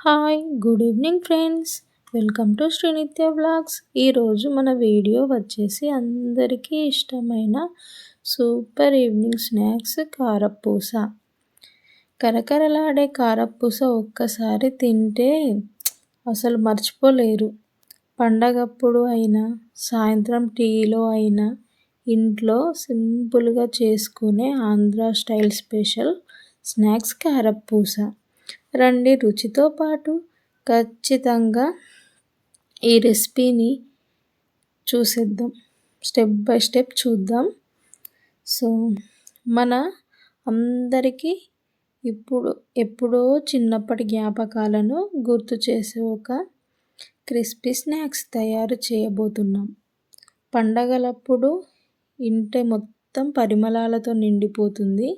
Hi good evening friends. Welcome to Srinitya vlogs. ఈరోజు మన video వచ్చేసి అందరికీ ఇష్టమైన సూపర్ ఈవినింగ్ స్నాక్స్ కారపూస. కరకరలాడే కారపూస ఒక్కసారి తింటే అసలు మర్చిపోలేరు. పండగప్పుడు అయినా సాయంత్రం టీలో అయినా ఇంట్లో సింపుల్గా చేసుకునే ఆంధ్ర స్టైల్ స్పెషల్ స్నాక్స్ కారపూస. రండి రుచితో పాటు ఖచ్చితంగా ఈ రెసిపీని చూసేద్దాం. స్టెప్ బై స్టెప్ చూద్దాం. సో మన అందరికీ ఎప్పుడో చిన్నప్పటి జ్ఞాపకాలను గుర్తు చేసే ఒక క్రిస్పీ స్నాక్స్ తయారు చేయబోతున్నాం. పండగలప్పుడు ఇంటి మొత్తం పరిమళాలతో నిండిపోతుంది.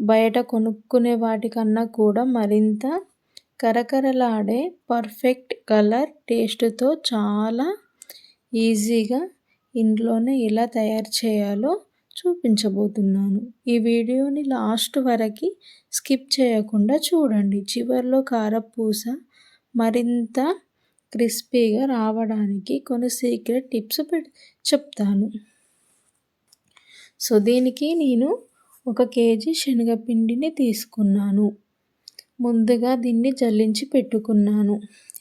బయట కొనుక్కునే వాటికన్నా కూడా మరింత కరకరలాడే పర్ఫెక్ట్ కలర్ టేస్ట్తో చాలా ఈజీగా ఇంట్లోనే ఎలా తయారు చేయాలో చూపించబోతున్నాను. ఈ వీడియోని లాస్ట్ వరకు స్కిప్ చేయకుండా చూడండి. చివరిలో కారపూస మరింత క్రిస్పీగా రావడానికి కొన్ని సీక్రెట్ టిప్స్ చెప్తాను. సో దీనికి నేను 1 కేజీ శనగపిండిని తీసుకున్నాను. ముందుగా దీన్ని జల్లించి పెట్టుకున్నాను.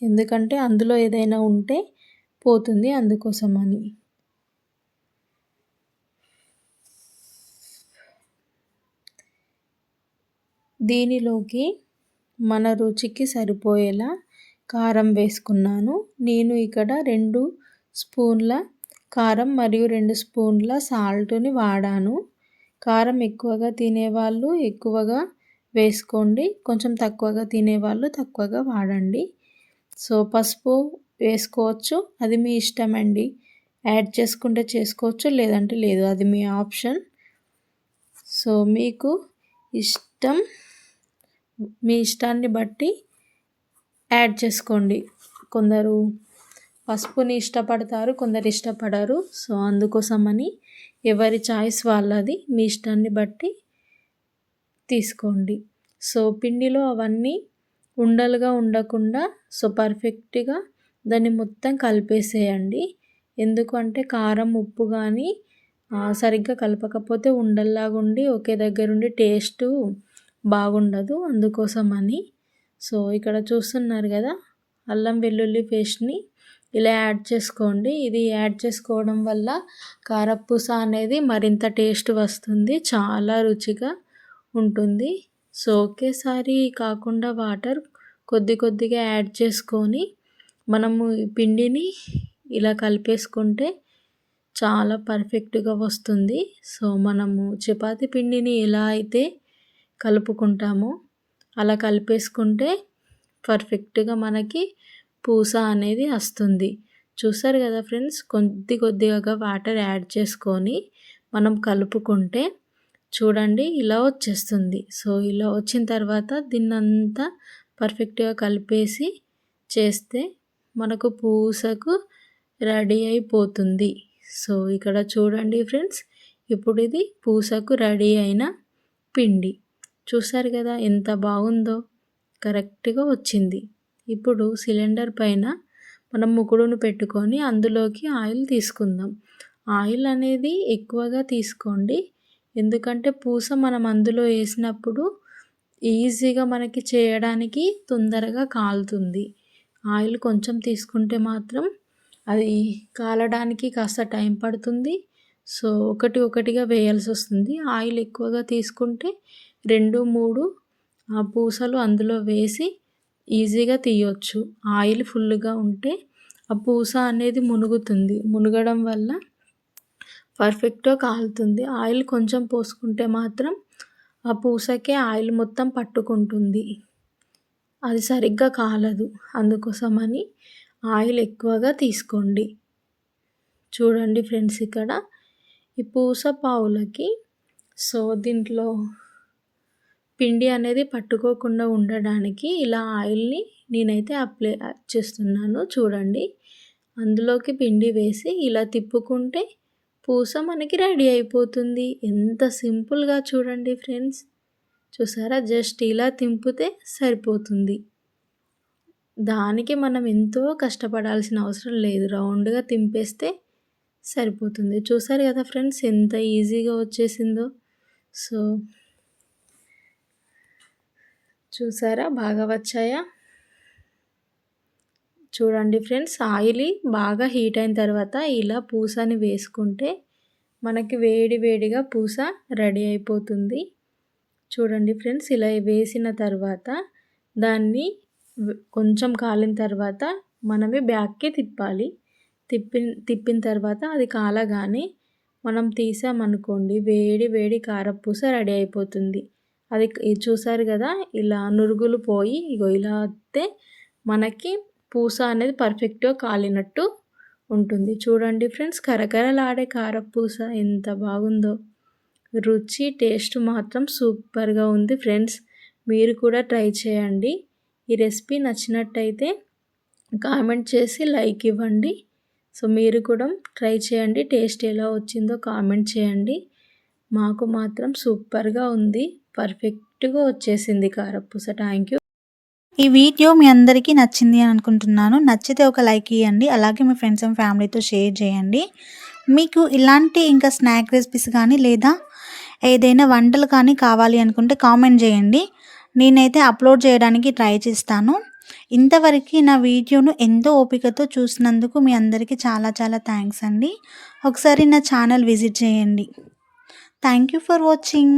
ఎందుకంటే అందులో ఏదైనా ఉంటే పోతుంది, అందుకోసమని. దీనిలోకి మన రుచికి సరిపోయేలా కారం వేసుకున్నాను. నేను ఇక్కడ 2 స్పూన్ల కారం మరియు 2 స్పూన్ల సాల్ట్ని వాడాను. కారం ఎక్కువగా తినేవాళ్ళు ఎక్కువగా వేసుకోండి, కొంచెం తక్కువగా తినేవాళ్ళు తక్కువగా వాడండి. సో పసుపు వేసుకోవచ్చు, అది మీ ఇష్టం అండి. యాడ్ చేసుకుంటే చేసుకోవచ్చు, లేదంటే లేదు, అది మీ ఆప్షన్. సో మీకు మీ ఇష్టాన్ని బట్టి యాడ్ చేసుకోండి. కొందరు పసుపుని ఇష్టపడతారు, కొందరు ఇష్టపడరు. సో అందుకోసమని ఎవరి చాయిస్ వాళ్ళది, మీ ఇష్టాన్ని బట్టి తీసుకోండి. సో పిండిలో అవన్నీ ఉండలుగా ఉండకుండా పర్ఫెక్ట్గా దాన్ని మొత్తం కలిపేసేయండి. ఎందుకంటే కారం ఉప్పు కానీ సరిగ్గా కలపకపోతే ఉండల్లాగా ఉండి ఒకే దగ్గర ఉండి టేస్ట్ బాగుండదు, అందుకోసమని. సో ఇక్కడ చూస్తున్నారు కదా, అల్లం వెల్లుల్లి పేస్ట్ని ఇలా యాడ్ చేసుకోండి. ఇది యాడ్ చేసుకోవడం వల్ల కారపూస అనేది మరింత టేస్ట్ వస్తుంది, చాలా రుచిగా ఉంటుంది. సో ఒకేసారి కాకుండా వాటర్ కొద్దిగా యాడ్ చేసుకొని మనము ఈ పిండిని ఇలా కలిపేసుకుంటే చాలా పర్ఫెక్ట్గా వస్తుంది. సో మనము చపాతీ పిండిని ఎలా అయితే కలుపుకుంటామో అలా కలిపేసుకుంటే పర్ఫెక్ట్గా మనకి పూస అనేది వస్తుంది. చూసారు కదా ఫ్రెండ్స్, కొద్దిగా వాటర్ యాడ్ చేసుకొని మనం కలుపుకుంటే చూడండి ఇలా వచ్చేస్తుంది. సో ఇలా వచ్చిన తర్వాత దీన్నంతా పర్ఫెక్ట్గా కలిపేసి చేస్తే మనకు పూసకు రెడీ అయిపోతుంది. సో ఇక్కడ చూడండి ఫ్రెండ్స్, ఇప్పుడు ఇది పూసకు రెడీ అయిన పిండి. చూసారు కదా ఎంత బాగుందో, కరెక్ట్గా వచ్చింది. ఇప్పుడు సిలిండర్ పైన మనం ముకుడును పెట్టుకొని అందులోకి ఆయిల్ తీసుకుందాం. ఆయిల్ అనేది ఎక్కువగా తీసుకోండి, ఎందుకంటే పూస మనం అందులో వేసినప్పుడు ఈజీగా మనకి చేయడానికి తొందరగా కాలుతుంది. ఆయిల్ కొంచెం తీసుకుంటే మాత్రం అది కాలడానికి కాస్త టైం పడుతుంది. సో ఒకటిగా వేయాల్సి వస్తుంది. ఆయిల్ ఎక్కువగా తీసుకుంటే 2, 3 పూసలు అందులో వేసి ఈజీగా తీయొచ్చు. ఆయిల్ ఫుల్గా ఉంటే ఆ పూస అనేది మునుగుతుంది, మునగడం వల్ల పర్ఫెక్ట్గా కాలుతుంది. ఆయిల్ కొంచెం పోసుకుంటే మాత్రం ఆ పూసకే ఆయిల్ మొత్తం పట్టుకుంటుంది, అది సరిగ్గా కాలదు. అందుకోసమని ఆయిల్ ఎక్కువగా తీసుకోండి. చూడండి ఫ్రెండ్స్, ఇక్కడ ఈ పూస పావులకి దీంట్లో పిండి అనేది పట్టుకోకుండా ఉండడానికి ఇలా ఆయిల్ని నేనైతే అప్లై చేస్తున్నాను. చూడండి, అందులోకి పిండి వేసి ఇలా తిప్పుకుంటే పూస మనకి రెడీ అయిపోతుంది. ఎంత సింపుల్గా చూడండి ఫ్రెండ్స్, చూసారా, జస్ట్ ఇలా తింపితే సరిపోతుంది. దానికి మనం ఎంతో కష్టపడాల్సిన అవసరం లేదు. రౌండ్‌గా తింపేస్తే సరిపోతుంది. చూసారు కదా ఫ్రెండ్స్ ఎంత ఈజీగా వచ్చేసిందో. సో, చూసారా బాగా వచ్చాయా? చూడండి ఫ్రెండ్స్ ఆయిల్ బాగా హీట్ అయిన తర్వాత ఇలా పూసని వేసుకుంటే మనకి వేడి వేడిగా పూస రెడీ అయిపోతుంది. చూడండి ఫ్రెండ్స్ ఇలా వేసిన తర్వాత దాన్ని కొంచెం కాలిన తర్వాత మనమే బ్యాక్‌కి తిప్పాలి. తిప్పిన తర్వాత అది కాలగానే మనం తీసామనుకోండి వేడి వేడి కారపూస రెడీ అయిపోతుంది. అది చూసారు కదా ఇలా నురుగులు పోయి ఇగో ఇలా వస్తే మనకి పూస అనేది పర్ఫెక్ట్‌గా కాలినట్టు ఉంటుంది. చూడండి ఫ్రెండ్స్ కరకరలాడే కారపూస ఎంత బాగుందో. రుచి టేస్ట్ మాత్రం సూపర్‌గా ఉంది ఫ్రెండ్స్. మీరు కూడా ట్రై చేయండి. ఈ రెసిపీ నచ్చినట్టయితే కామెంట్ చేసి లైక్ ఇవ్వండి. సో మీరు కూడా ట్రై చేయండి. టేస్ట్ ఎలా వచ్చిందో కామెంట్ చేయండి. మాకు మాత్రం సూపర్‌గా ఉంది. పర్ఫెక్ట్‌గా వచ్చేసింది కారపూస. Thank you. ఈ వీడియో మీ అందరికీ నచ్చింది అని అనుకుంటున్నాను. నచ్చితే ఒక లైక్ ఇవ్వండి. అలాగే మీ ఫ్రెండ్స్ అండ్ ఫ్యామిలీతో షేర్ చేయండి. మీకు ఇలాంటి ఇంకా స్నాక్ రెసిపీస్ కానీ లేదా ఏదైనా వంటలు కానీ కావాలి అనుకుంటే కామెంట్ చేయండి. నేనైతే అప్లోడ్ చేయడానికి ట్రై చేస్తాను. ఇంతవరకు నా వీడియోను ఎంతో ఓపికతో చూసినందుకు మీ అందరికీ చాలా చాలా థ్యాంక్స్ అండి. ఒకసారి నా ఛానల్ విజిట్ చేయండి. Thank you for watching.